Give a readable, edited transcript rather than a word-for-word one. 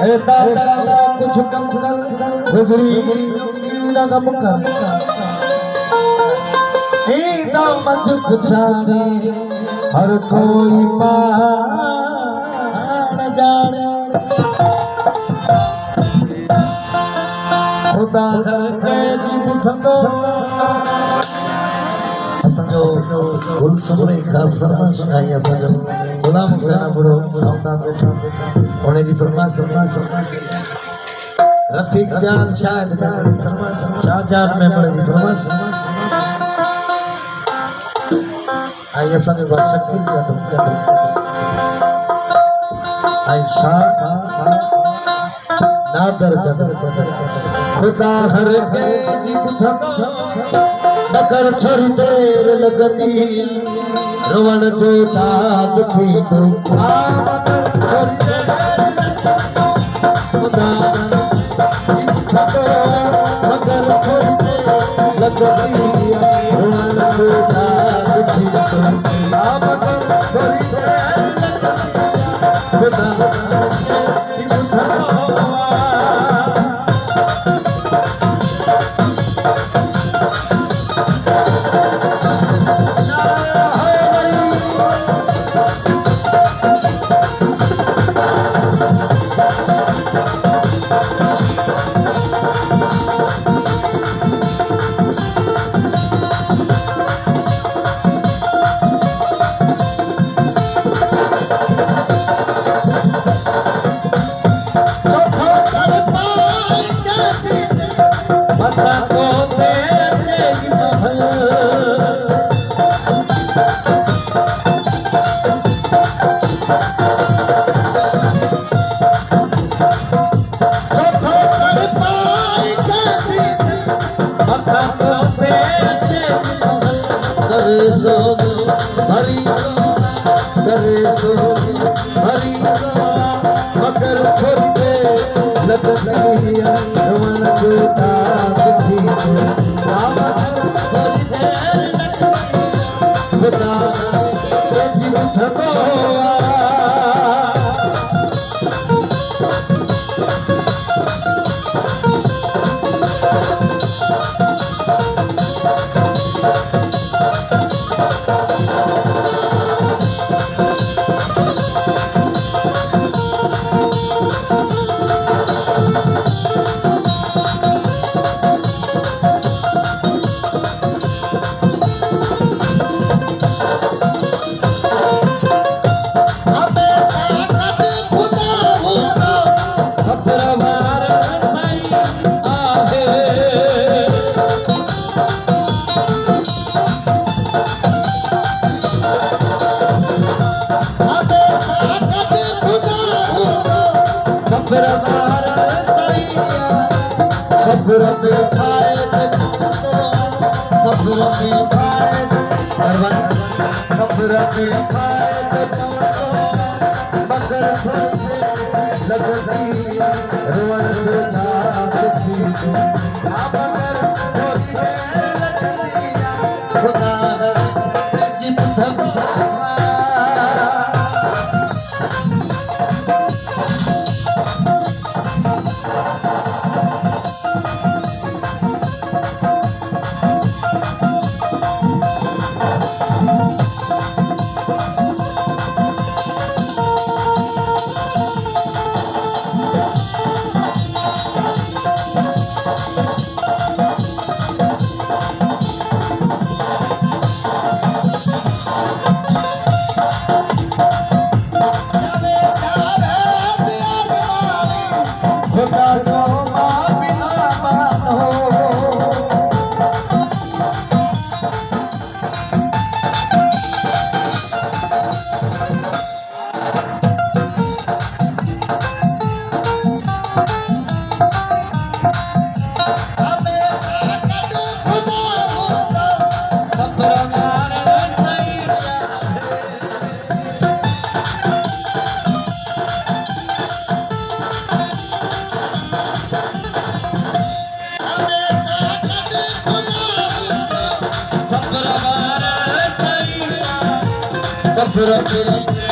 दादा कुछ कम कर गुजरी न गम कर मज पुछारे हर कोई पाण जाने खुदा के जी बुथंदो असंजो गुल समरे खास फरमाइश आई असंजो गुलाम हुसैन बुढ़ो सामना बैठा उन्हें जी फरमाइश रफीक जान शायद शाहजान में बड़े जी फरमाइश आई असांखे शकील आई शाह नादर जद खुदा हर के जी बुथंदो न कर थोड़ी देर लगंदी रोवण जो दाग थींदो मगर थोड़ी देर खुदा जी बुथंदो मगर थोड़ी देर लगंदी रोवण जो दाग थींदो मगर थोड़ी देर लगंदी खुदा जी बुथंदो सफर